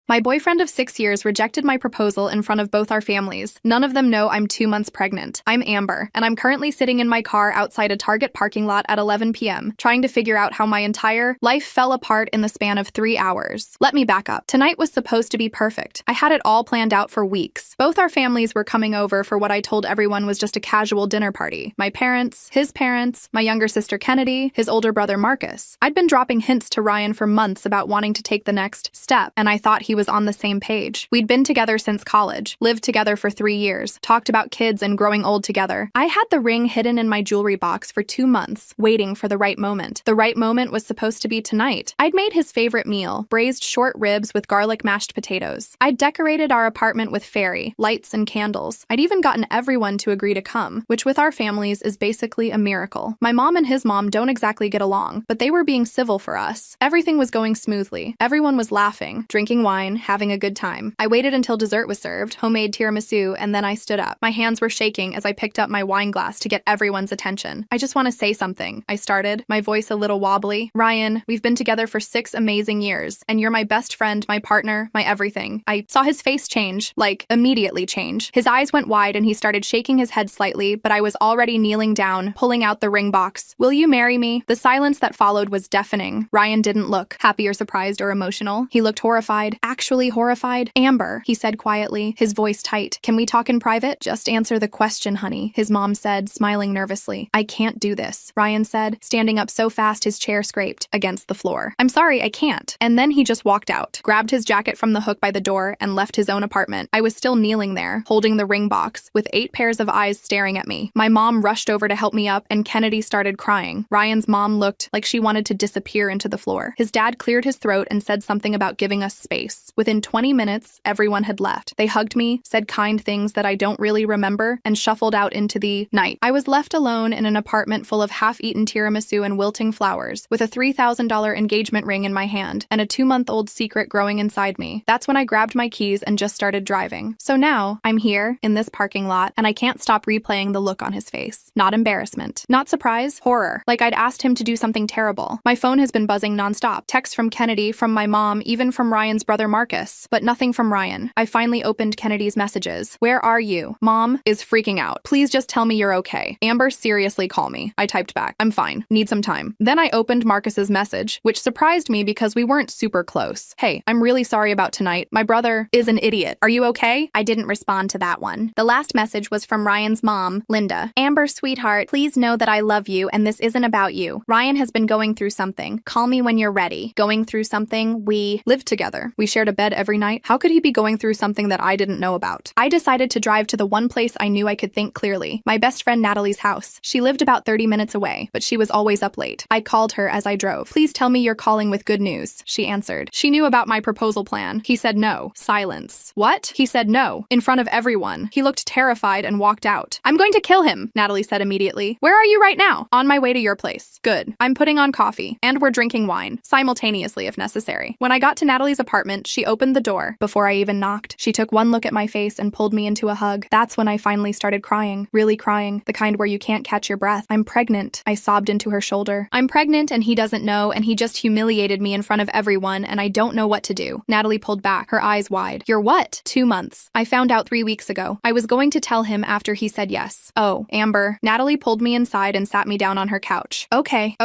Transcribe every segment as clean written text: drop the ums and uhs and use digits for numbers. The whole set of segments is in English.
My boyfriend of 6 years rejected my proposal in front of both our families. None of them know I'm 2 months pregnant. I'm Amber, and I'm currently sitting in my car outside a Target parking lot at 11 p.m., trying to figure out how my entire life fell apart in the span of 3 hours. Let me back up. Tonight was supposed to be perfect. I had it all planned out for weeks. Both our families were coming over for what I told everyone was just a casual dinner party. My parents, his parents, my younger sister Kennedy, his older brother Marcus. I'd been dropping hints to Ryan for months about wanting to take the next step, and I thought he was on the same page. We'd been together since college, lived together for 3 years, talked about kids and growing old together. I had the ring hidden in my jewelry box for 2 months, waiting for the right moment. The right moment was supposed to be tonight. I'd made his favorite meal, braised short ribs with garlic mashed potatoes. I'd decorated our apartment with fairy, lights, and candles. I'd even gotten everyone to agree to come, which with our families is basically a miracle. My mom and his mom don't exactly get along, but they were being civil for us. Everything was going smoothly. Everyone was laughing, drinking wine, having a good time. I waited until dessert was served, homemade tiramisu, and then I stood up. My hands were shaking as I picked up my wine glass to get everyone's attention. I just want to say something, I started, my voice a little wobbly. Ryan, we've been together for 6 amazing years, and you're my best friend, my partner, my everything. I saw his face change, like immediately change. His eyes went wide and he started shaking his head slightly, but I was already kneeling down, pulling out the ring box. Will you marry me? The silence that followed was deafening. Ryan didn't look happy or surprised or emotional. He looked horrified, actually horrified. Amber, he said quietly, his voice tight. Can we talk in private? Just answer the question, honey, his mom said, smiling nervously. I can't do this, Ryan said, standing up so fast his chair scraped against the floor. I'm sorry, I can't. And then he just walked out, grabbed his jacket from the hook by the door, and left his own apartment. I was still kneeling there, holding the ring box, with 8 pairs of eyes staring at me. My mom rushed over to help me up, and Kennedy started crying. Ryan's mom looked like she wanted to disappear into the floor. His dad cleared his throat and said something about giving us space. Within 20 minutes, everyone had left. They hugged me, said kind things that I don't really remember, and shuffled out into the night. I was left alone in an apartment full of half-eaten tiramisu and wilting flowers, with a $3,000 engagement ring in my hand, and a 2-month-old secret growing inside me. That's when I grabbed my keys and just started driving. So now, I'm here, in this parking lot, and I can't stop replaying the look on his face. Not embarrassment. Not surprise. Horror. Like I'd asked him to do something terrible. My phone has been buzzing nonstop. Texts from Kennedy, from my mom, even from Ryan's brother Marcus. But nothing from Ryan. I finally opened Kennedy's messages. Where are you? Mom is freaking out. Please just tell me you're okay. Amber, seriously call me. I typed back. I'm fine. Need some time. Then I opened Marcus's message, which surprised me because we weren't super close. Hey, I'm really sorry about tonight. My brother is an idiot. Are you okay? I didn't respond to that one. The last message was from Ryan's mom, Linda. Amber, sweetheart, please know that I love you and this isn't about you. Ryan has been going through something. Call me when you're ready. Going through something? We lived together. We shared a bed every night. How could he be going through something that I didn't know about? I decided to drive to the one place I knew I could think clearly. My best friend Natalie's house. She lived about 30 minutes away, but she was always up late. I called her as I drove. Please tell me you're calling with good news, she answered. She knew about my proposal plan. He said no. Silence. What? He said no. In front of everyone. He looked terrified and walked out. I'm going to kill him, Natalie said immediately. Where are you right now? On my way to your place. Good. I'm putting on coffee. And we're drinking wine. Simultaneously if necessary. When I got to Natalie's apartment, she opened the door. Before I even knocked, she took one look at my face and pulled me into a hug. That's when I finally started crying. Really crying. The kind where you can't catch your breath. I'm pregnant. I sobbed into her shoulder. I'm pregnant and he doesn't know and he just humiliated me in front of everyone and I don't know what to do. Natalie pulled back, her eyes wide. You're what? 2 months. I found out 3 weeks ago. I was going to tell him after he said yes. Oh, Amber. Natalie pulled me inside and sat me down on her couch. Okay.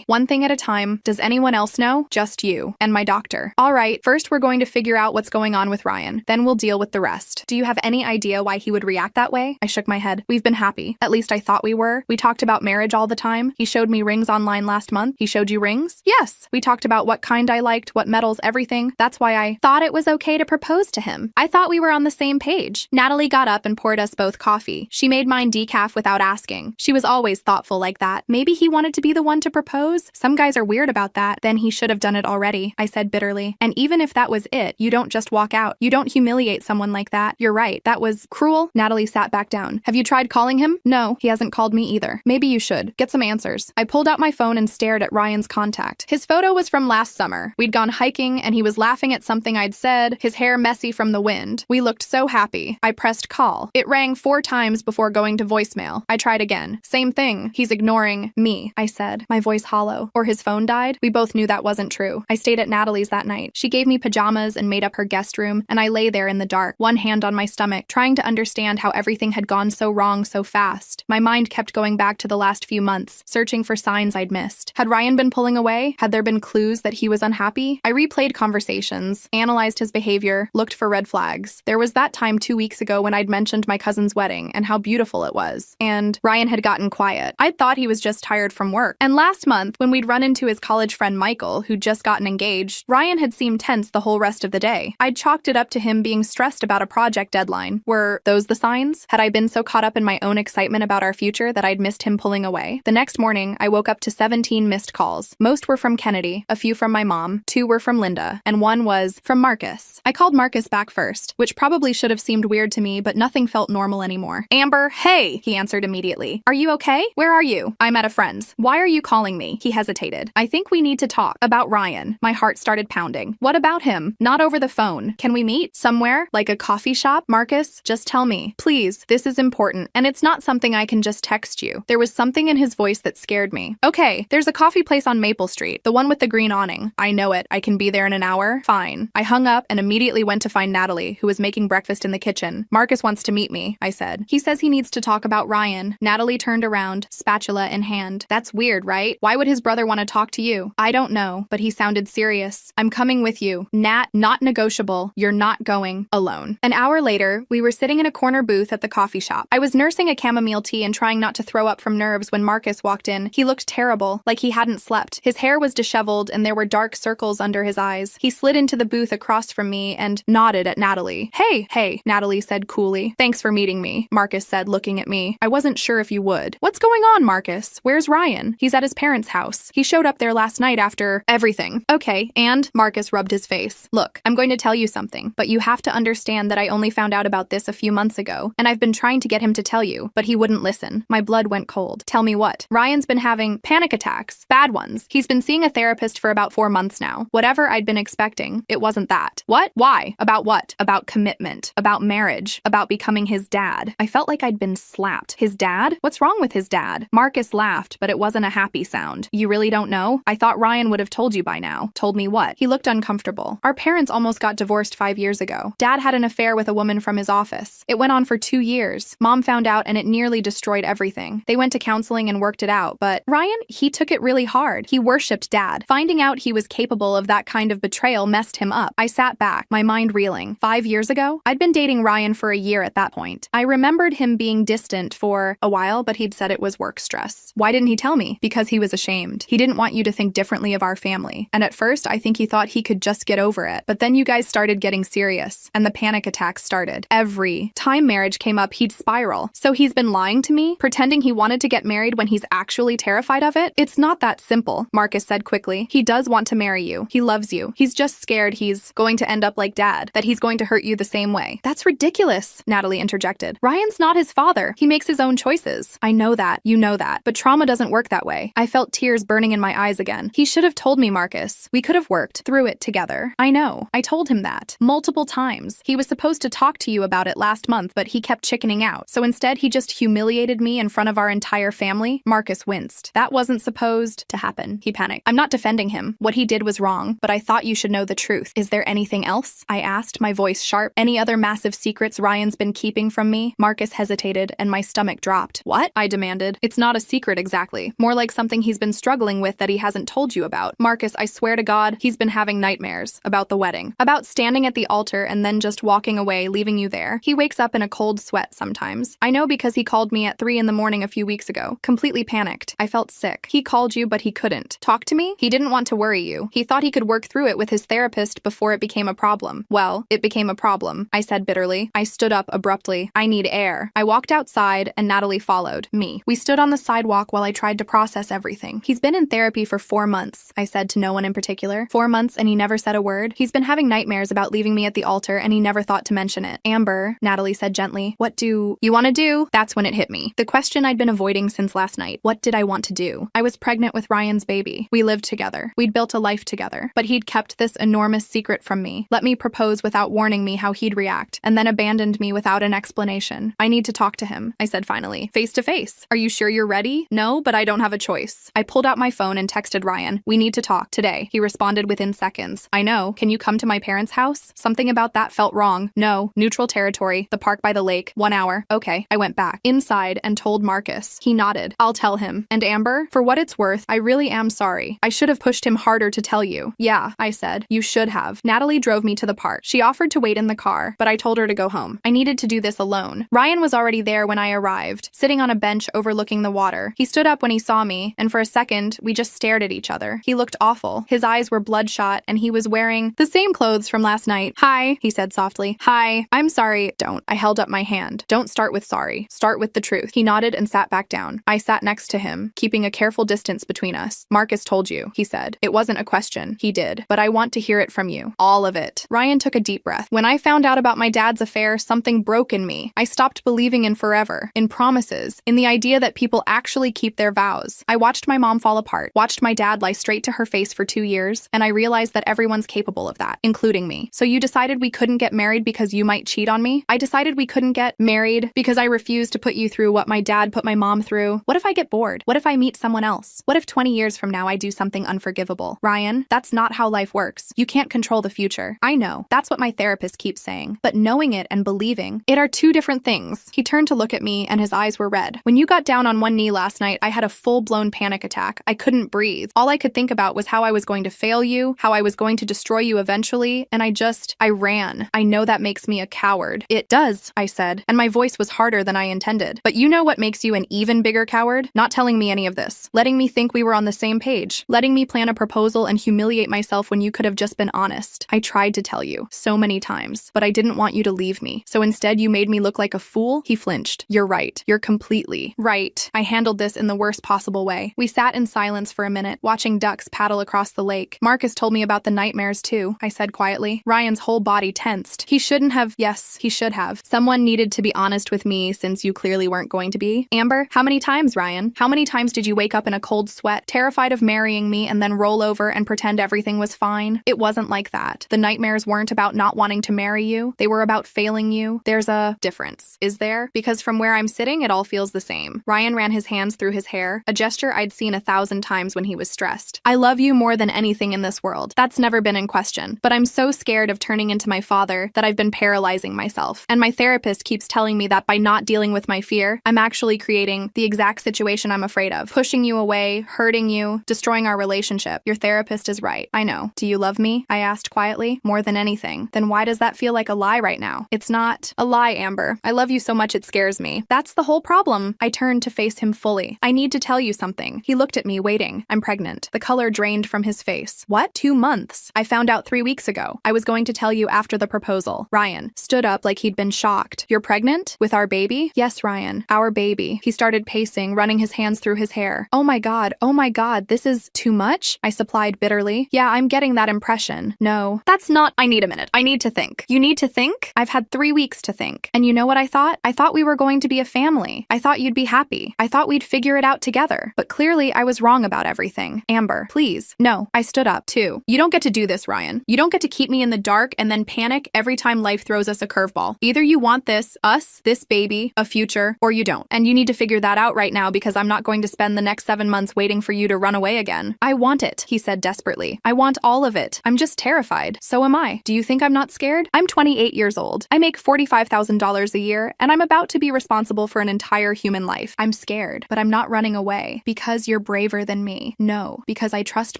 One thing at a time. Does anyone else know? Just you. And my doctor. All right, first we're going to figure out what's going on with Ryan. Then we'll deal with the rest. Do you have any idea why he would react that way? I shook my head. We've been happy. At least I thought we were. We talked about marriage all the time. He showed me rings online last month. He showed you rings? Yes. We talked about what kind I liked, what metals, everything. That's why I thought it was okay to propose to him. I thought we were on the same page. Natalie got up and poured us both coffee. She made mine decaf without asking. She was always thoughtful like that. Maybe he wanted to be the one to propose? Some guys are weird about that. Then he should have done it already, I said bitterly. And even if that was it, you don't just walk out. You don't humiliate someone like that. You're right. That was cruel. Natalie sat back down. Have you tried calling him? No, he hasn't called me either. Maybe you should. Get some answers. I pulled out my phone and stared at Ryan's contact. His photo was from last summer. We'd gone hiking and he was laughing at something I'd said, his hair messy from the wind. We looked so happy. I pressed call. It rang 4 times before going to voicemail. I tried again. Same thing. He's ignoring me, I said, my voice hollow. Or his phone died? We both knew that wasn't true. I stayed at Natalie's that night. She gave me pajamas pajamas and made up her guest room, and I lay there in the dark, one hand on my stomach, trying to understand how everything had gone so wrong so fast. My mind kept going back to the last few months, searching for signs I'd missed. Had Ryan been pulling away? Had there been clues that he was unhappy? I replayed conversations, analyzed his behavior, looked for red flags. There was that time 2 weeks ago when I'd mentioned my cousin's wedding and how beautiful it was. And Ryan had gotten quiet. I'd thought he was just tired from work. And last month, when we'd run into his college friend Michael, who'd just gotten engaged, Ryan had seemed tense the whole rest of the day. I'd chalked it up to him being stressed about a project deadline. Were those the signs? Had I been so caught up in my own excitement about our future that I'd missed him pulling away? The next morning, I woke up to 17 missed calls. Most were from Kennedy, a few from my mom, 2 were from Linda, and 1 was from Marcus. I called Marcus back first, which probably should have seemed weird to me, but nothing felt normal anymore. Amber, hey, he answered immediately. Are you okay? Where are you? I'm at a friend's. Why are you calling me? He hesitated. I think we need to talk. About Ryan. My heart started pounding. What about him? Not over the phone. Can we meet? Somewhere? Like a coffee shop? Marcus, just tell me. Please, this is important, and it's not something I can just text you. There was something in his voice that scared me. Okay, there's a coffee place on Maple Street, the one with the green awning. I know it. I can be there in an hour. Fine. I hung up and immediately went to find Natalie, who was making breakfast in the kitchen. Marcus wants to meet me, I said. He says he needs to talk about Ryan. Natalie turned around, spatula in hand. That's weird, right? Why would his brother want to talk to you? I don't know, but he sounded serious. I'm coming with you. Nat, not negotiable. You're not going alone. An hour later, we were sitting in a corner booth at the coffee shop. I was nursing a chamomile tea and trying not to throw up from nerves when Marcus walked in. He looked terrible, like he hadn't slept. His hair was disheveled and there were dark circles under his eyes. He slid into the booth across from me and nodded at Natalie. Hey, Natalie said coolly. Thanks for meeting me, Marcus said, looking at me. I wasn't sure if you would. What's going on, Marcus? Where's Ryan? He's at his parents' house. He showed up there last night after everything. Okay, and Marcus rubbed his face. Look, I'm going to tell you something, but you have to understand that I only found out about this a few months ago, and I've been trying to get him to tell you, but he wouldn't listen. My blood went cold. Tell me what? Ryan's been having panic attacks, bad ones. He's been seeing a therapist for about 4 months now. Whatever I'd been expecting, it wasn't that. What? Why? About what? About commitment, about marriage, about becoming his dad. I felt like I'd been slapped. His dad? What's wrong with his dad? Marcus laughed, but it wasn't a happy sound. You really don't know? I thought Ryan would have told you by now. Told me what? He looked uncomfortable. Our parents almost got divorced 5 years ago. Dad had an affair with a woman from his office. It went on for 2 years. Mom found out and it nearly destroyed everything. They went to counseling and worked it out, but Ryan, he took it really hard. He worshipped Dad. Finding out he was capable of that kind of betrayal messed him up. I sat back, my mind reeling. 5 years ago? I'd been dating Ryan for a year at that point. I remembered him being distant for a while, but he'd said it was work stress. Why didn't he tell me? Because he was ashamed. He didn't want you to think differently of our family. And at first, I think he thought he could just get over it. But then you guys started getting serious, and the panic attacks started. Every time marriage came up, he'd spiral. So he's been lying to me, pretending he wanted to get married when he's actually terrified of it? It's not that simple, Marcus said quickly. He does want to marry you. He loves you. He's just scared he's going to end up like Dad, that he's going to hurt you the same way. That's ridiculous, Natalie interjected. Ryan's not his father. He makes his own choices. I know that. You know that. But trauma doesn't work that way. I felt tears burning in my eyes again. He should have told me, Marcus. We could have worked through it together. I know. I told him that. Multiple times. He was supposed to talk to you about it last month, but he kept chickening out. So instead, he just humiliated me in front of our entire family. Marcus winced. That wasn't supposed to happen. He panicked. I'm not defending him. What he did was wrong, but I thought you should know the truth. Is there anything else? I asked, my voice sharp. Any other massive secrets Ryan's been keeping from me? Marcus hesitated, and my stomach dropped. What? I demanded. It's not a secret exactly. More like something he's been struggling with that he hasn't told you about. Marcus, I swear to God, he's been having nightmares about the wedding. About standing at the altar and then just walking away, leaving you there. He wakes up in a cold sweat sometimes. I know because he called me at 3 a.m. a few weeks ago. Completely panicked. I felt sick. He called you, but he couldn't. Talk to me? He didn't want to worry you. He thought he could work through it with his therapist before it became a problem. Well, it became a problem, I said bitterly. I stood up abruptly. I need air. I walked outside and Natalie followed me. We stood on the sidewalk while I tried to process everything. He's been in therapy for 4 months, I said to no one in particular. 4 months and he never said a word. He's been having nightmares about leaving me at the altar and he never thought to mention it. Amber, Natalie said gently, what do you want to do? That's when it hit me. The question I'd been avoiding since last night. What did I want to do? I was pregnant with Ryan's baby. We lived together. We'd built a life together. But he'd kept this enormous secret from me. Let me propose without warning me how he'd react, and then abandoned me without an explanation. I need to talk to him, I said finally. Face to face. Are you sure you're ready? No, but I don't have a choice. I pulled out my phone and texted Ryan. We need to talk today. He responded within seconds. I know. Can Can you come to my parents' house? Something about that felt wrong. No, neutral territory, the park by the lake, 1 hour. Okay, I went back inside and told Marcus. He nodded. I'll tell him. And Amber, for what it's worth, I really am sorry. I should have pushed him harder to tell you. Yeah, I said. You should have. Natalie drove me to the park. She offered to wait in the car, but I told her to go home. I needed to do this alone. Ryan was already there when I arrived, sitting on a bench overlooking the water. He stood up when he saw me, and for a second, we just stared at each other. He looked awful. His eyes were bloodshot, and he was wearing the same clothes from last night. Hi, he said softly. Hi, I'm sorry. Don't. I held up my hand. Don't start with sorry. Start with the truth. He nodded and sat back down. I sat next to him, keeping a careful distance between us. Marcus told you, he said. It wasn't a question. He did. But I want to hear it from you. All of it. Ryan took a deep breath. When I found out about my dad's affair, something broke in me. I stopped believing in forever, in promises, in the idea that people actually keep their vows. I watched my mom fall apart, watched my dad lie straight to her face for 2 years, and I realized that everyone's capable of that, including me. So you decided we couldn't get married because you might cheat on me? I decided we couldn't get married because I refused to put you through what my dad put my mom through. What if I get bored? What if I meet someone else? What if 20 years from now I do something unforgivable? Ryan, that's not how life works. You can't control the future. I know. That's what my therapist keeps saying. But knowing it and believing it are two different things. He turned to look at me and his eyes were red. When you got down on one knee last night, I had a full-blown panic attack. I couldn't breathe. All I could think about was how I was going to fail you, how I was going to destroy you eventually, and I ran. I know that makes me a coward. It does, I said, and my voice was harder than I intended. But you know what makes you an even bigger coward? Not telling me any of this. Letting me think we were on the same page. Letting me plan a proposal and humiliate myself when you could have just been honest. I tried to tell you so many times, but I didn't want you to leave me. So instead you made me look like a fool? He flinched. You're right. You're completely right. I handled this in the worst possible way. We sat in silence for a minute, watching ducks paddle across the lake. Marcus told me about the nightmares too, I said quietly. Ryan's whole body tensed. He shouldn't have. Yes, he should have. Someone needed to be honest with me since you clearly weren't going to be. Amber, how many times, Ryan? How many times did you wake up in a cold sweat, terrified of marrying me and then roll over and pretend everything was fine? It wasn't like that. The nightmares weren't about not wanting to marry you. They were about failing you. There's a difference, is there? Because from where I'm sitting, it all feels the same. Ryan ran his hands through his hair, a gesture I'd seen 1,000 times when he was stressed. I love you more than anything in this world. That's never been in question. But I'm so scared of turning into my father that I've been paralyzing myself. And my therapist keeps telling me that by not dealing with my fear, I'm actually creating the exact situation I'm afraid of. Pushing you away, hurting you, destroying our relationship. Your therapist is right. I know. Do you love me? I asked quietly. More than anything. Then why does that feel like a lie right now? It's not a lie, Amber. I love you so much it scares me. That's the whole problem. I turned to face him fully. I need to tell you something. He looked at me, waiting. I'm pregnant. The color drained from his face. What? 2 months. I found out 3 weeks ago. I was going to tell you after the proposal. Ryan stood up like he'd been shocked. You're pregnant? With our baby? Yes, Ryan. Our baby. He started pacing, running his hands through his hair. Oh my God, this is too much? I supplied bitterly. Yeah, I'm getting that impression. No, that's not. I need a minute. I need to think. You need to think? I've had 3 weeks to think. And you know what I thought? I thought we were going to be a family. I thought you'd be happy. I thought we'd figure it out together. But clearly I was wrong about everything. Amber, please. No, I stood up too. You don't get to do this, Ryan. You don't get to keep me in the dark and then panic every time life throws us a curveball. Either you want this, us, this baby, a future, or you don't. And you need to figure that out right now because I'm not going to spend the next 7 months waiting for you to run away again. I want it, he said desperately. I want all of it. I'm just terrified. So am I. Do you think I'm not scared? I'm 28 years old. I make $45,000 a year, and I'm about to be responsible for an entire human life. I'm scared, but I'm not running away because you're braver than me. No, because I trust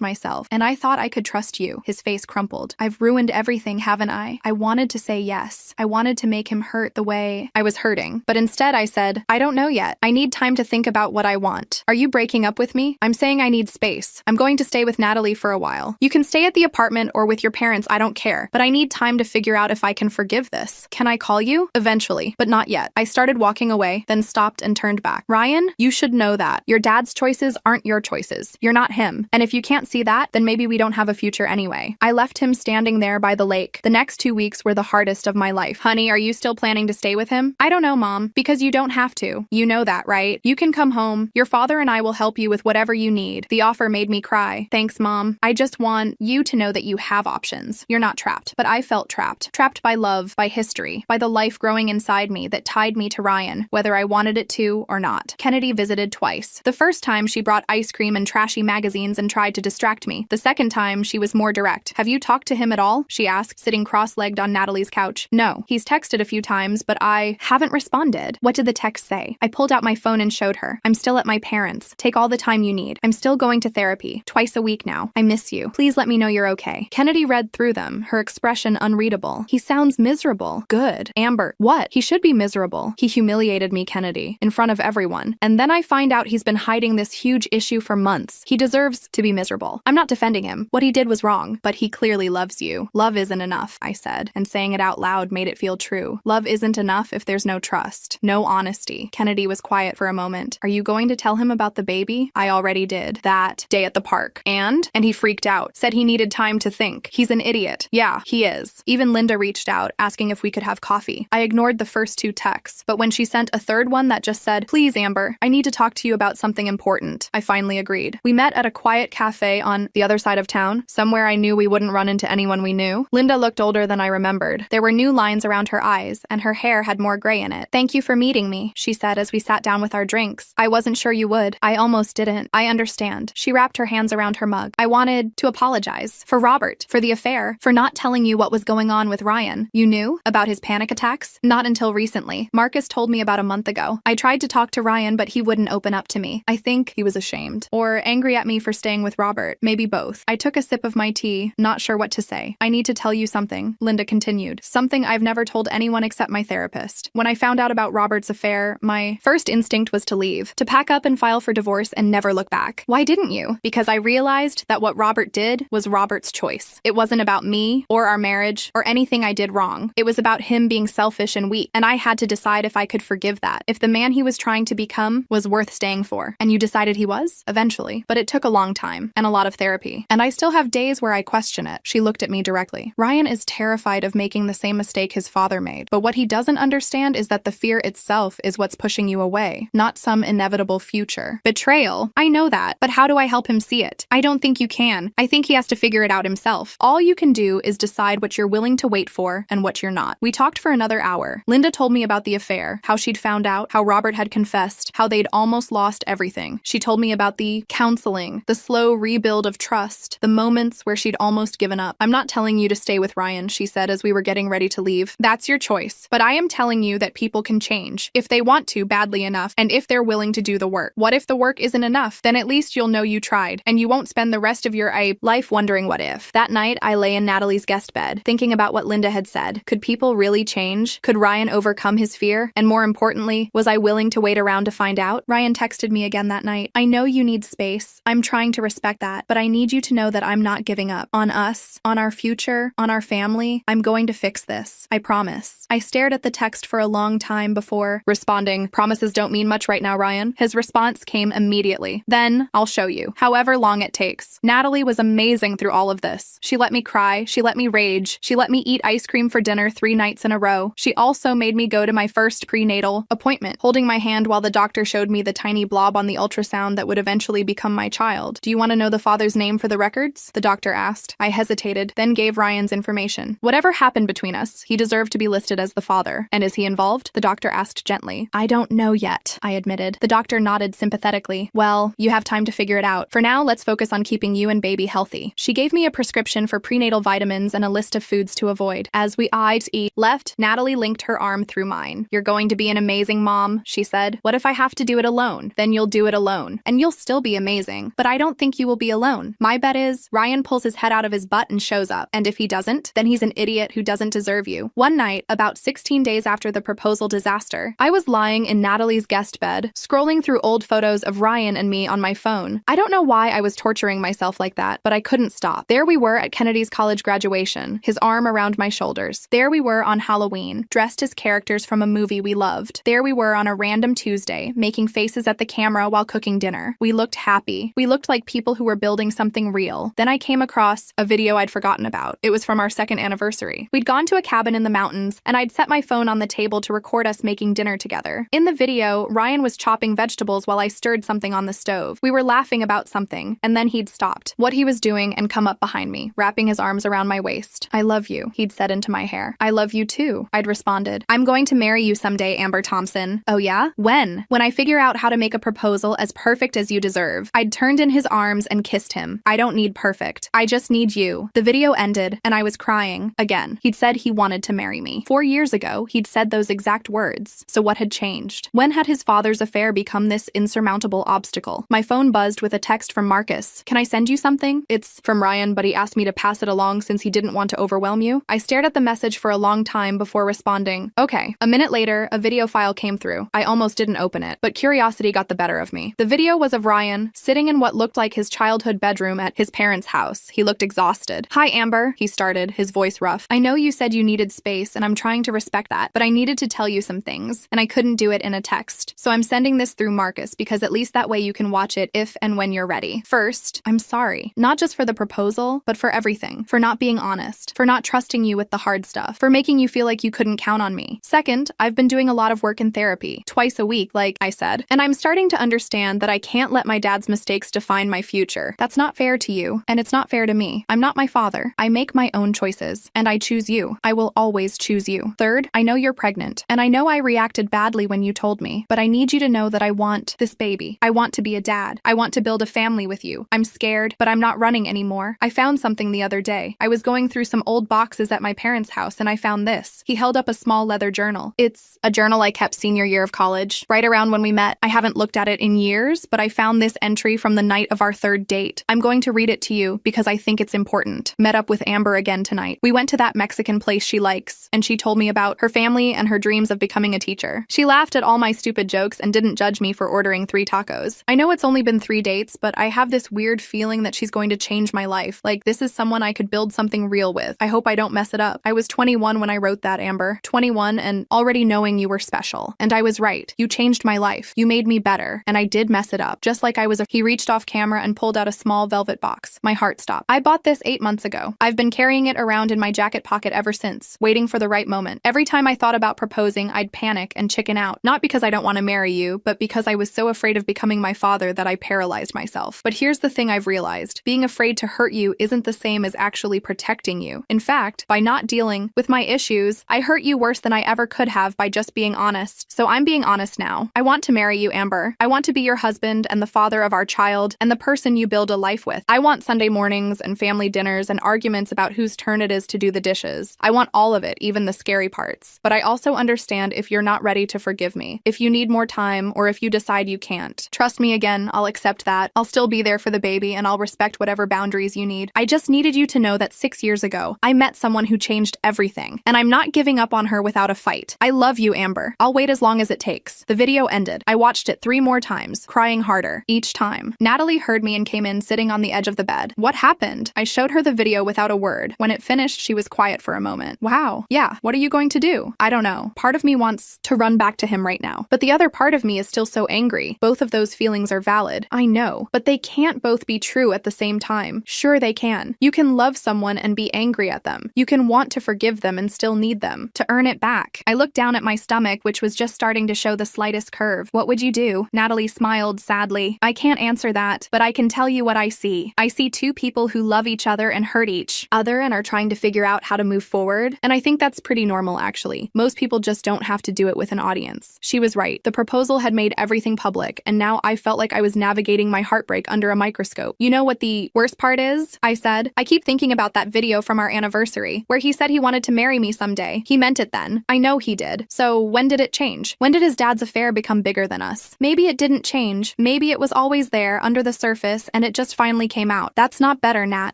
myself, and I thought I could trust you. His face crumpled. I've ruined everything, haven't I? I wanted to say yes. I wanted to make him hurt the way I was hurting, but instead I said, I don't know yet. I need time to think about what I want. Are you breaking up with me? I'm saying I need space. I'm going to stay with Natalie for a while. You can stay at the apartment or with your parents, I don't care, but I need time to figure out if I can forgive this. Can I call you? Eventually, but not yet. I started walking away, then stopped and turned back. Ryan, you should know that. Your dad's choices aren't your choices. You're not him. And if you can't see that, then maybe we don't have a future anyway. I left him standing there by the lake. The next 2 weeks were the hardest of my life. Honey, are you still planning to stay with him? I don't know, Mom, because you don't have to. You know that, right? You can come home. Your father and I will help you with whatever you need. The offer made me cry. Thanks, Mom. I just want you to know that you have options. You're not trapped. But I felt trapped. Trapped by love, by history, by the life growing inside me that tied me to Ryan, whether I wanted it to or not. Kennedy visited twice. The first time she brought ice cream and trashy magazines and tried to distract me. The second time she was more direct. Have you you talked to him at all? She asked, sitting cross-legged on Natalie's couch. No, he's texted a few times, but I haven't responded. What did the text say? I pulled out my phone and showed her. I'm still at my parents'. Take all the time you need. I'm still going to therapy, twice a week now. I miss you. Please let me know you're okay. Kennedy read through them, her expression unreadable. He sounds miserable. Good. Amber, what? He should be miserable. He humiliated me, Kennedy, in front of everyone. And then I find out he's been hiding this huge issue for months. He deserves to be miserable. I'm not defending him. What he did was wrong, but he clearly loves you. Love isn't enough, I said, and saying it out loud made it feel true. Love isn't enough if there's no trust, no honesty. Kennedy was quiet for a moment. Are you going to tell him about the baby? I already did. That day at the park. And he freaked out, said he needed time to think. He's an idiot. Yeah, he is. Even Linda reached out, asking if we could have coffee. I ignored the first two texts, but when she sent a third one that just said, "Please, Amber, I need to talk to you about something important," I finally agreed. We met at a quiet cafe on the other side of town, somewhere I knew we wouldn't run into anyone we knew. Linda looked older than I remembered. There were new lines around her eyes, and her hair had more gray in it. "Thank you for meeting me," she said as we sat down with our drinks. "I wasn't sure you would. I almost didn't. I understand." She wrapped her hands around her mug. "I wanted to apologize. For Robert, for the affair, for not telling you what was going on with Ryan. You knew about his panic attacks? Not until recently. Marcus told me about a month ago. I tried to talk to Ryan, but he wouldn't open up to me. I think he was ashamed. Or angry at me for staying with Robert. Maybe both." I took a sip of my tea, not sure what to say. "I need to tell you something," Linda continued. "Something I've never told anyone except my therapist. When I found out about Robert's affair, my first instinct was to leave, to pack up and file for divorce and never look back. Why didn't you? Because I realized that what Robert did was Robert's choice. It wasn't about me or our marriage or anything I did wrong. It was about him being selfish and weak, and I had to decide if I could forgive that, if the man he was trying to become was worth staying for. And you decided he was? Eventually. But it took a long time and a lot of therapy. And I still have days where I question it." She looked at me directly. "Ryan is terrified of making the same mistake his father made. But what he doesn't understand is that the fear itself is what's pushing you away, not some inevitable future. Betrayal? I know that, but how do I help him see it? I don't think you can. I think he has to figure it out himself. All you can do is decide what you're willing to wait for and what you're not." We talked for another hour. Linda told me about the affair, how she'd found out, how Robert had confessed, how they'd almost lost everything. She told me about the counseling, the slow rebuild of trust, the moments where she'd almost given up. "I'm not telling you to stay with Ryan," she said as we were getting ready to leave. "That's your choice. But I am telling you that people can change, if they want to badly enough, and if they're willing to do the work. What if the work isn't enough? Then at least you'll know you tried, and you won't spend the rest of your life wondering what if." That night, I lay in Natalie's guest bed, thinking about what Linda had said. Could people really change? Could Ryan overcome his fear? And more importantly, was I willing to wait around to find out? Ryan texted me again that night. "I know you need space. I'm trying to respect that, but I need you to know that I'm not giving up. On us, on our future, on our family. I'm going to fix this. I promise." I stared at the text for a long time before responding. "Promises don't mean much right now, Ryan." His response came immediately. "Then I'll show you, however long it takes." Natalie was amazing through all of this. She let me cry. She let me rage. She let me eat ice cream for dinner 3 nights in a row. She also made me go to my first prenatal appointment, holding my hand while the doctor showed me the tiny blob on the ultrasound that would eventually become my child. "Do you want to know the father's name for the records?" the doctor asked. I hesitated, then gave Ryan's information. "Whatever happened between us, he deserved to be listed as the father." "And is he involved?" the doctor asked gently. "I don't know yet," I admitted. The doctor nodded sympathetically. "Well, you have time to figure it out. For now, let's focus on keeping you and baby healthy." She gave me a prescription for prenatal vitamins and a list of foods to avoid. As we eyed each left, Natalie linked her arm through mine. "You're going to be an amazing mom," she said. "What if I have to do it alone? Then you'll do it alone. And you'll still be amazing. But I don't think you will be alone. My bet is Ryan pulls his head out of his butt and shows up. And if he doesn't, then he's an idiot who doesn't deserve you." One night, about 16 days after the proposal disaster, I was lying in Natalie's guest bed, scrolling through old photos of Ryan and me on my phone. I don't know why I was torturing myself like that, but I couldn't stop. There we were at Kennedy's college graduation, his arm around my shoulders. There we were on Halloween, dressed as characters from a movie we loved. There we were on a random Tuesday, making faces at the camera while cooking dinner. We looked happy. We looked like people who were building something real. Then I came across a video I'd forgotten about. It was from our 2nd anniversary. We'd gone to a cabin in the mountains, and I'd set my phone on the table to record us making dinner together. In the video, Ryan was chopping vegetables while I stirred something on the stove. We were laughing about something, and then he'd stopped what he was doing and come up behind me, wrapping his arms around my waist. "I love you," he'd said into my hair. "I love you too," I'd responded. "I'm going to marry you someday, Amber Thompson." "Oh yeah? When?" "When I figure out how to make a proposal as perfect as you deserve." I'd turned in his arms and kissed him. "I don't need perfect. I just need you." you. The video ended, and I was crying. Again, he'd said he wanted to marry me. 4 years ago, he'd said those exact words. So what had changed? When had his father's affair become this insurmountable obstacle? My phone buzzed with a text from Marcus. Can I send you something? It's from Ryan, but he asked me to pass it along since he didn't want to overwhelm you. I stared at the message for a long time before responding, okay. A minute later, a video file came through. I almost didn't open it, but curiosity got the better of me. The video was of Ryan, sitting in what looked like his childhood bedroom at his parents' house. He looked exhausted. Hi, Amber, he started, his voice rough. I know you said you needed space, and I'm trying to respect that, but I needed to tell you some things, and I couldn't do it in a text. So I'm sending this through Marcus because at least that way you can watch it if and when you're ready. First, I'm sorry. Not just for the proposal, but for everything. For not being honest. For not trusting you with the hard stuff. For making you feel like you couldn't count on me. Second, I've been doing a lot of work in therapy. Twice a week, like I said. And I'm starting to understand that I can't let my dad's mistakes define my future. That's not fair to you, and it's not fair to me. I'm not my father. I make my own choices, and I choose you. I will always choose you. Third, I know you're pregnant, and I know I reacted badly when you told me, but I need you to know that I want this baby. I want to be a dad. I want to build a family with you. I'm scared, but I'm not running anymore. I found something the other day. I was going through some old boxes at my parents' house, and I found this. He held up a small leather journal. It's a journal I kept senior year of college, right around when we met. I haven't looked at it in years, but I found this entry from the night of our third date. I'm going to read it to you because I think it's important. Met up with Amber again tonight. We went to that Mexican place she likes, and she told me about her family and her dreams of becoming a teacher. She laughed at all my stupid jokes and didn't judge me for ordering 3 tacos. I know it's only been 3 dates, but I have this weird feeling that she's going to change my life. Like, this is someone I could build something real with. I hope I don't mess it up. I was 21 when I wrote that, Amber. 21 and already knowing you were special. And I was right. You changed my life. You made me better. And I did mess it up. Just like I was He reached off camera and pulled out a small velvet box. My heart stopped. I bought this 8 months ago. I've been carrying it around in my jacket pocket ever since, waiting for the right moment. Every time I thought about proposing, I'd panic and chicken out. Not because I don't want to marry you, but because I was so afraid of becoming my father that I paralyzed myself. But here's the thing I've realized. Being afraid to hurt you isn't the same as actually protecting you. In fact, by not dealing with my issues, I hurt you worse than I ever could have by just being honest. So I'm being honest now. I want to marry you, Amber. I want to be your husband and the father of our child and the person you build a life with. I want Sunday mornings and family dinners and arguments about whose turn it is to do the dishes. I want all of it, even the scary parts. But I also understand if you're not ready to forgive me, if you need more time, or if you decide you can't. Trust me again, I'll accept that. I'll still be there for the baby, and I'll respect whatever boundaries you need. I just needed you to know that 6 years ago, I met someone who changed everything, and I'm not giving up on her without a fight. I love you, Amber. I'll wait as long as it takes. The video ended. I watched it 3 more times, crying harder each time. Natalie heard me and came in sitting on the edge of the bed. What happened? I showed her the video without a word. When it finished, she was quiet for a moment. Wow. Yeah, what are you going to do? I don't know. Part of me wants to run back to him right now, but the other part of me is still so angry. Both of those feelings are valid. I know, but they can't both be true at the same time. Sure, they can. You can love someone and be angry at them. You can want to forgive them and still need them to earn it back. I looked down at my stomach, which was just starting to show the slightest curve. What would you do? Natalie smiled sadly. I can't answer that, but I can tell you what I see. I see 2 people who love each other and hurt each other and are trying to figure out how to move forward. And I think that's pretty normal, actually. Most people just don't have to do it with an audience. She was right. The proposal had made everything public, and now I felt like I was navigating my heartbreak under a microscope. You know what the worst part is? I said. I keep thinking about that video from our anniversary, where he said he wanted to marry me someday. He meant it then. I know he did. So when did it change? When did his dad's affair become bigger than us? Maybe it didn't change. Maybe it was always there under the surface and it just finally came out. That's not better, Nat.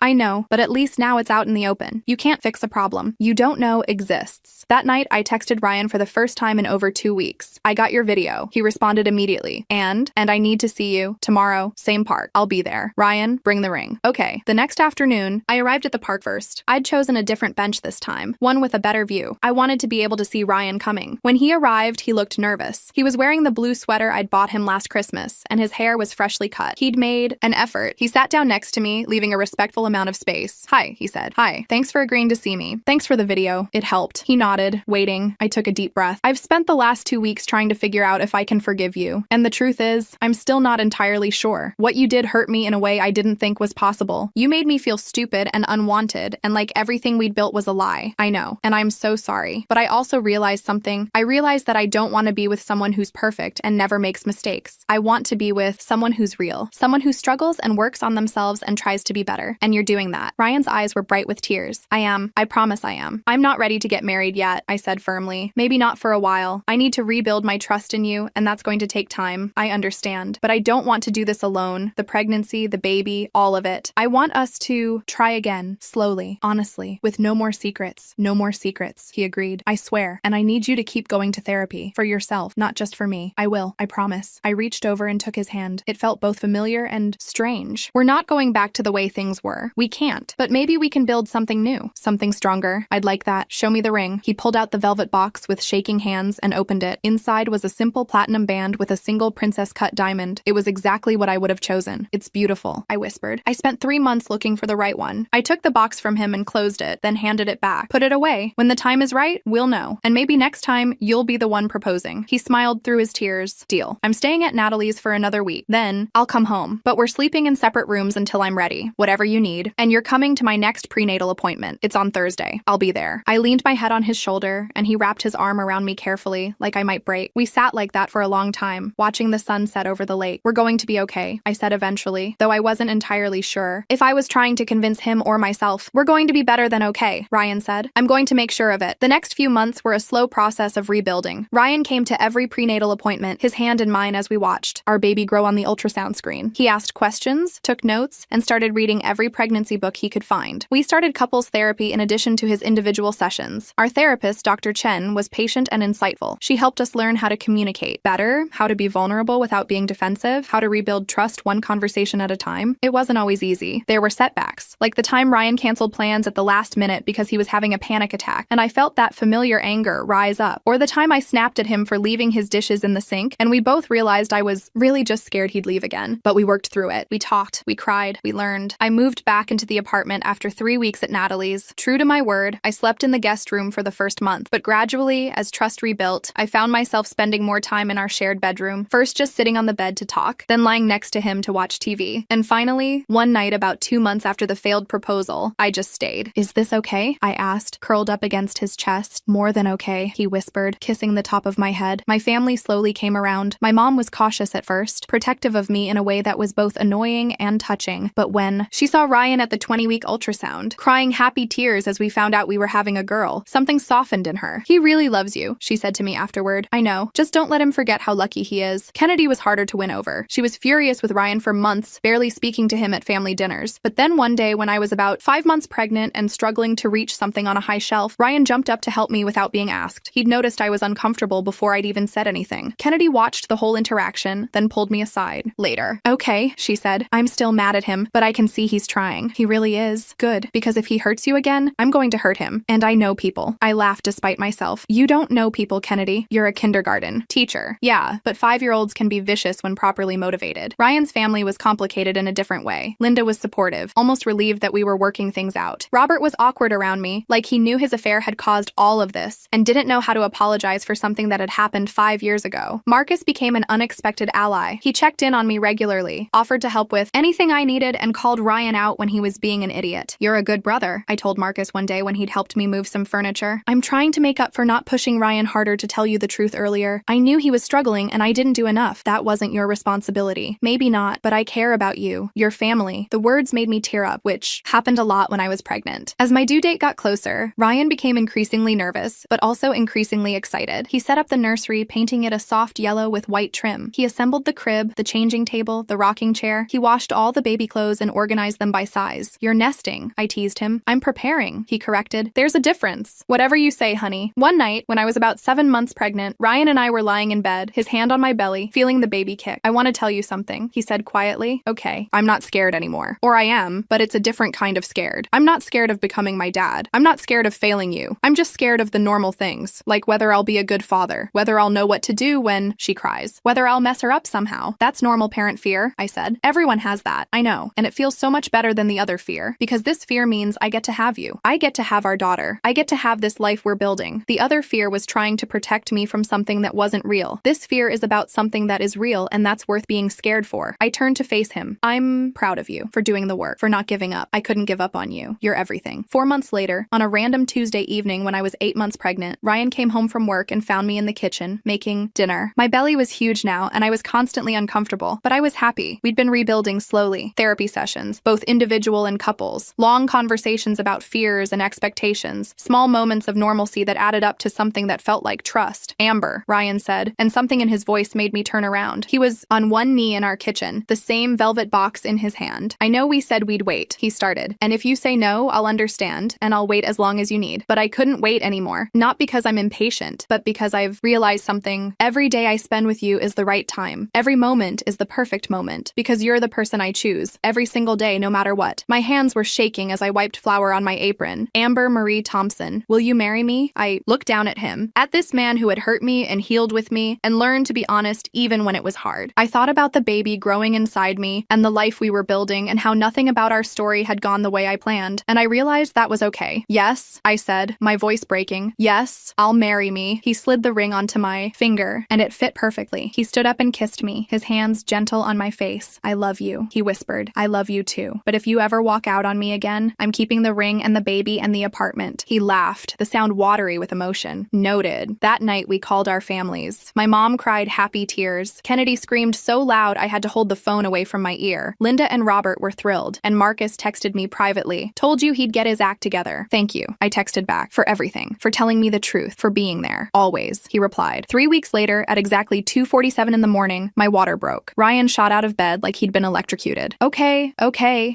I know, but at least now it's out in the open. You can't fix a problem you don't know exists. That night, I texted Ryan for the first time in over 2 weeks. I got your video. He responded immediately. And I need to see you. Tomorrow, same park. I'll be there. Ryan, bring the ring. Okay. The next afternoon, I arrived at the park first. I'd chosen a different bench this time, one with a better view. I wanted to be able to see Ryan coming. When he arrived, he looked nervous. He was wearing the blue sweater I'd bought him last Christmas, and his hair was freshly cut. He'd made an effort. He sat down next to me, leaving a respectful amount of space. Hi, he said. Hi. Thanks for agreeing to see me. Thanks for the video. It helped. He nodded, waiting. I took a deep breath. I've spent the last 2 weeks trying to figure out if I can forgive you. And the truth is, I'm still not entirely sure. What you did hurt me in a way I didn't think was possible. You made me feel stupid and unwanted, and like everything we'd built was a lie. I know. And I'm so sorry. But I also realized something. I realized that I don't want to be with someone who's perfect and never makes mistakes. I want to be with someone who's real. Someone who struggles and works on themselves and tries to be better. And you're doing that. Ryan's eyes were bright with tears. I am. I promise I am. I'm not ready to get married yet, I said firmly. Maybe not for a while. I need to rebuild my trust in you, and that's going to take time. I understand. But I don't want to do this alone. The pregnancy, the baby, all of it. I want us to try again, slowly, honestly, with no more secrets. No more secrets, he agreed. I swear. And I need you to keep going to therapy. For yourself, not just for me. I will. I promise. I reached over and took his hand. It felt both familiar and strange. We're not going back to the way things were. We can't. But maybe we can build something new. Something stronger. I'd like that. Show me the ring. He pulled out the velvet box with shaking hands and opened it. Inside was a simple platinum band with a single princess-cut diamond. It was exactly what I would have chosen. It's beautiful, I whispered. I spent 3 months looking for the right one. I took the box from him and closed it, then handed it back. Put it away. When the time is right, we'll know. And maybe next time, you'll be the one proposing. He smiled through his tears. Deal. I'm staying at Natalie's for another week. Then, I'll come home. But we're sleeping in separate rooms until I'm ready. Whatever you need. And you're coming to my next prenatal appointment. It's on Thursday. I'll be there. I leaned my head on his shoulder, and he wrapped his arm around me carefully, like I might break. We sat like that for a long time, watching the sun set over the lake. We're going to be okay, I said eventually, though I wasn't entirely sure. If I was trying to convince him or myself, we're going to be better than okay, Ryan said. I'm going to make sure of it. The next few months were a slow process of rebuilding. Ryan came to every prenatal appointment, his hand in mine as we watched our baby grow on the ultrasound screen. He asked questions, took notes, and started reading every pregnancy book he could find. We started couples therapy in addition to his individual sessions. Our therapist, Dr. Chen, was patient and insightful. She helped us learn how to communicate better, how to be vulnerable without being defensive, how to rebuild trust one conversation at a time. It wasn't always easy. There were setbacks, like the time Ryan canceled plans at the last minute because he was having a panic attack, and I felt that familiar anger rise up. Or the time I snapped at him for leaving his dishes in the sink, and we both realized I was really just scared he'd leave again. But we worked through it. We talked, we cried, we learned. I moved back into the apartment after 3 weeks at Natalie's. True to my word, I slept in the guest room for the first month, but gradually, as trust rebuilt, I found myself spending more time in our shared bedroom, first just sitting on the bed to talk, then lying next to him to watch TV. And finally, one night about 2 months after the failed proposal, I just stayed. Is this okay? I asked, curled up against his chest. More than okay, he whispered, kissing the top of my head. My family slowly came around. My mom was cautious at first, protective of me in a way that was both annoying and touching. But when she saw Ryan at the 20-week ultrasound, crying happy tears as we found out we were having a girl, something softened in her. He really loves you, she said to me afterward. I know. Just don't let him forget how lucky he is. Kennedy was harder to win over. She was furious with Ryan for months, barely speaking to him at family dinners. But then one day when I was about 5 months pregnant and struggling to reach something on a high shelf, Ryan jumped up to help me without being asked. He'd noticed I was uncomfortable before I'd even said anything. Kennedy watched the whole interaction, then pulled me aside. Later. Okay, she said. I'm still mad at him, but I can see he's trying. He really is. Good, because if he hurts you again, I'm going to hurt him. And I know people. I laughed despite myself. You don't know people, Kennedy. You're a kindergarten teacher. Yeah, but 5-year-olds can be vicious when properly motivated. Ryan's family was complicated in a different way. Linda was supportive, almost relieved that we were working things out. Robert was awkward around me, like he knew his affair had caused all of this, and didn't know how to apologize for something that had happened 5 years ago. Marcus became an unexpected ally. He checked in on me regularly, offered to help with anything I needed, and called Ryan out when he was being an idiot. You're a good brother, I told Marcus one day when he'd helped me move some furniture. I'm trying to make up for not pushing Ryan harder to tell you the truth earlier. I knew he was struggling and I didn't do enough. That wasn't your responsibility. Maybe not, but I care about you, your family. The words made me tear up, which happened a lot when I was pregnant. As my due date got closer, Ryan became increasingly nervous, but also increasingly excited. He set up the nursery, painting it a soft yellow with white trim. He assembled the crib, the changing table, the rocking chair. He washed all the baby clothes and organized them by size. You're nesting, I teased him. I'm preparing, he corrected. There's a difference. Whatever you say, honey. One night, when I was about 7 months pregnant, Ryan and I were lying in bed, his hand on my belly, feeling the baby kick. I want to tell you something, he said quietly. Okay, I'm not scared anymore. Or I am, but it's a different kind of scared. I'm not scared of becoming my dad. I'm not scared of failing you. I'm just scared of the normal things, like whether I'll be a good father, whether I'll know what to do when she cries, whether I'll mess her up somehow. That's normal parent fear, I said. Everyone has that, I know, and it feels so much better than the other fear, because this fear means I get to have you. I get to have our daughter. I get to have this life we're building. The other fear was trying to protect me from something that wasn't real. This fear is about something that is real and that's worth being scared for. I turned to face him. I'm proud of you for doing the work, for not giving up. I couldn't give up on you. You're everything. 4 months later, on a random Tuesday evening when I was 8 months pregnant, Ryan came home from work and found me in the kitchen, making dinner. My belly was huge now and I was constantly uncomfortable, but I was happy. We'd been rebuilding slowly. Therapy sessions, both individual individual and couples. Long conversations about fears and expectations. Small moments of normalcy that added up to something that felt like trust. Amber, Ryan said, and something in his voice made me turn around. He was on one knee in our kitchen, the same velvet box in his hand. I know we said we'd wait, he started. And if you say no, I'll understand, and I'll wait as long as you need. But I couldn't wait anymore. Not because I'm impatient, but because I've realized something. Every day I spend with you is the right time. Every moment is the perfect moment. Because you're the person I choose. Every single day, no matter what. My hands were shaking as I wiped flour on my apron. Amber Marie Thompson, will you marry me? I looked down at him. At this man who had hurt me and healed with me and learned to be honest even when it was hard. I thought about the baby growing inside me and the life we were building and how nothing about our story had gone the way I planned. And I realized that was okay. Yes, I said, my voice breaking. Yes, I'll marry me. He slid the ring onto my finger and it fit perfectly. He stood up and kissed me, his hands gentle on my face. I love you, he whispered. I love you too. But if you ever walk out on me again, I'm keeping the ring and the baby and the apartment. He laughed, the sound watery with emotion. Noted. That night we called our families. My mom cried happy tears. Kennedy screamed so loud I had to hold the phone away from my ear. Linda and Robert were thrilled, and Marcus texted me privately. Told you he'd get his act together. Thank you, I texted back, for everything, for telling me the truth, for being there. Always, he replied. 3 weeks later, at exactly 2:47 in the morning, my water broke. Ryan shot out of bed like he'd been electrocuted. Okay,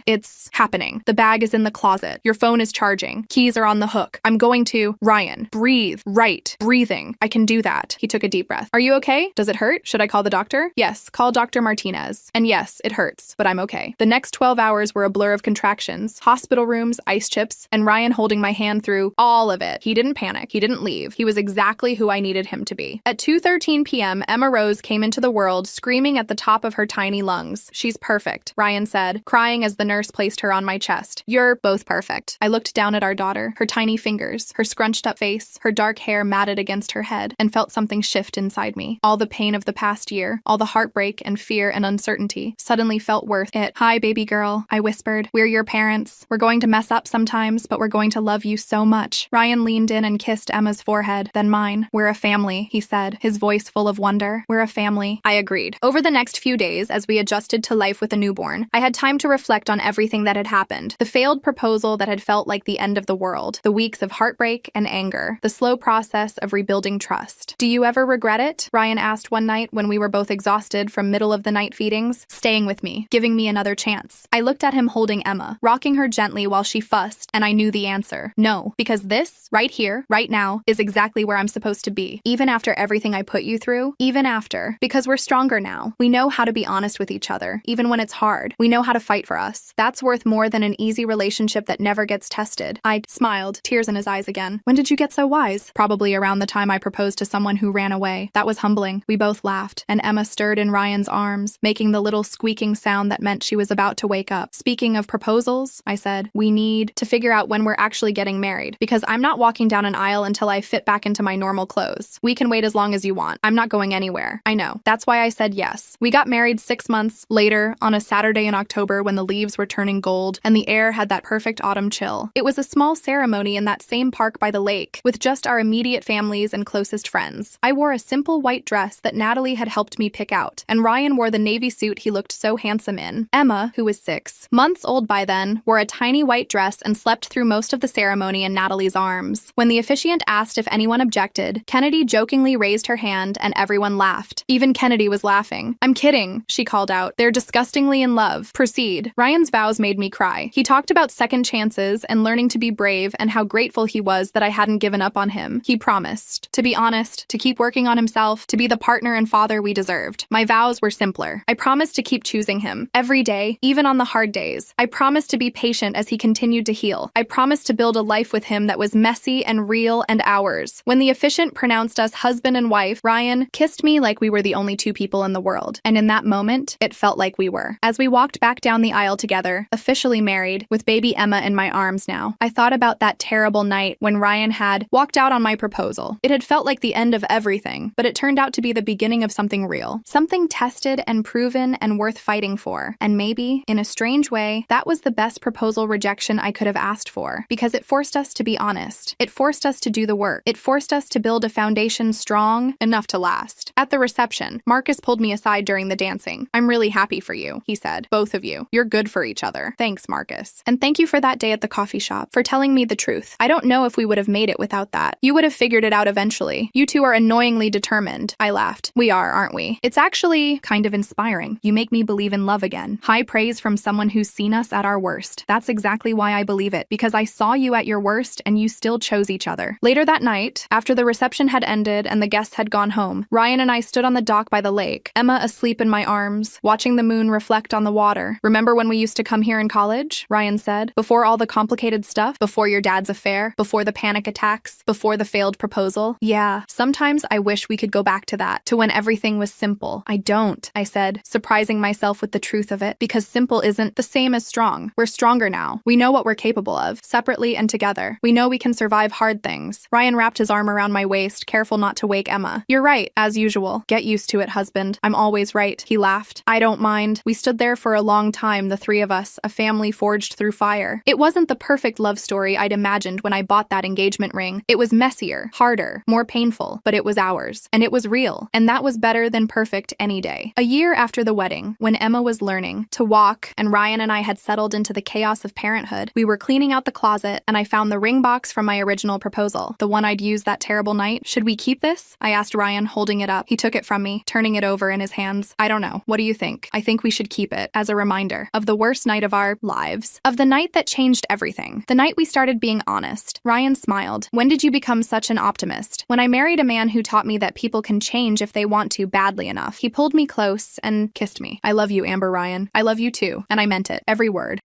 it's happening. The bag is in the closet. Your phone is charging. Keys are on the hook. I'm going to... Ryan, breathe. Right. Breathing. I can do that. He took a deep breath. Are you okay? Does it hurt? Should I call the doctor? Yes, call Dr. Martinez. And yes, it hurts, but I'm okay. The next 12 hours were a blur of contractions, hospital rooms, ice chips, and Ryan holding my hand through all of it. He didn't panic. He didn't leave. He was exactly who I needed him to be. At 2:13 p.m., Emma Rose came into the world, screaming at the top of her tiny lungs. She's perfect, Ryan said, crying as the nurse placed her on my chest. You're both perfect. I looked down at our daughter, her tiny fingers, her scrunched up face, her dark hair matted against her head, and felt something shift inside me. All the pain of the past year, all the heartbreak and fear and uncertainty, suddenly felt worth it. Hi, baby girl, I whispered. We're your parents. We're going to mess up sometimes, but we're going to love you so much. Ryan leaned in and kissed Emma's forehead, then mine. We're a family, he said, his voice full of wonder. We're a family. I agreed. Over the next few days, as we adjusted to life with a newborn, I had time to reflect on everything that had happened. The failed proposal that had felt like the end of the world, the weeks of heartbreak and anger, the slow process of rebuilding trust. Do you ever regret it? Ryan asked one night when we were both exhausted from middle-of-the-night feedings, staying with me, giving me another chance. I looked at him holding Emma, rocking her gently while she fussed, and I knew the answer. No, because this, right here, right now, is exactly where I'm supposed to be. Even after everything I put you through, even after. Because we're stronger now. We know how to be honest with each other, even when it's hard. We know how to fight for us. That's worth more than an easy relationship that never gets tested. I smiled, tears in his eyes again. When did you get so wise? Probably around the time I proposed to someone who ran away. That was humbling. We both laughed, and Emma stirred in Ryan's arms, making the little squeaking sound that meant she was about to wake up. Speaking of proposals, I said, we need to figure out when we're actually getting married, because I'm not walking down an aisle until I fit back into my normal clothes. We can wait as long as you want. I'm not going anywhere. I know. That's why I said yes. We got married 6 months later on a Saturday in October when the leaves were turning gold and the air had that perfect autumn chill. It was a small ceremony in that same park by the lake, with just our immediate families and closest friends. I wore a simple white dress that Natalie had helped me pick out, and Ryan wore the navy suit he looked so handsome in. Emma, who was 6 months old by then, wore a tiny white dress and slept through most of the ceremony in Natalie's arms. When the officiant asked if anyone objected, Kennedy jokingly raised her hand and everyone laughed. Even Kennedy was laughing. I'm kidding, she called out. They're disgustingly in love. Proceed. Ryan's vows made me cry. He talked about second chances and learning to be brave and how grateful he was that I hadn't given up on him. He promised to be honest, to keep working on himself, to be the partner and father we deserved. My vows were simpler. I promised to keep choosing him every day, even on the hard days. I promised to be patient as he continued to heal. I promised to build a life with him that was messy and real and ours. When the officiant pronounced us husband and wife, Ryan kissed me like we were the only two people in the world. And in that moment, it felt like we were. As we walked back down the aisle together, officially married, with baby Emma in my arms now, I thought about that terrible night when Ryan had walked out on my proposal. It had felt like the end of everything, but it turned out to be the beginning of something real. Something tested and proven and worth fighting for. And maybe, in a strange way, that was the best proposal rejection I could have asked for, because it forced us to be honest. It forced us to do the work. It forced us to build a foundation strong enough to last. At the reception, Marcus pulled me aside during the dancing. I'm really happy for you, he said. Both of you. You're good for each other. other. Thanks, Marcus. And thank you for that day at the coffee shop, for telling me the truth. I don't know if we would have made it without that. You would have figured it out eventually. You two are annoyingly determined. I laughed. We are, aren't we? It's actually kind of inspiring. You make me believe in love again. High praise from someone who's seen us at our worst. That's exactly why I believe it, because I saw you at your worst and you still chose each other. Later that night, after the reception had ended and the guests had gone home, Ryan and I stood on the dock by the lake, Emma asleep in my arms, watching the moon reflect on the water. Remember when we used to come here in college? Ryan said. Before all the complicated stuff? Before your dad's affair? Before the panic attacks? Before the failed proposal? Yeah, sometimes I wish we could go back to that, to when everything was simple. I don't, I said, surprising myself with the truth of it, because simple isn't the same as strong. We're stronger now. We know what we're capable of, separately and together. We know we can survive hard things. Ryan wrapped his arm around my waist, careful not to wake Emma. You're right, as usual. Get used to it, husband. I'm always right. He laughed. I don't mind. We stood there for a long time, the three of us, a family forged through fire. It wasn't the perfect love story I'd imagined when I bought that engagement ring. It was messier, harder, more painful, but it was ours. And it was real. And that was better than perfect any day. A year after the wedding, when Emma was learning to walk and Ryan and I had settled into the chaos of parenthood, we were cleaning out the closet and I found the ring box from my original proposal, the one I'd used that terrible night. Should we keep this? I asked Ryan, holding it up. He took it from me, turning it over in his hands. I don't know. What do you think? I think we should keep it as a reminder of the worst night of our lives, of the night that changed everything, the night we started being honest. Ryan smiled. When did you become such an optimist? When I married a man who taught me that people can change if they want to badly enough. He pulled me close and kissed me. I love you, Amber Ryan. I love you too. And I meant it. Every word.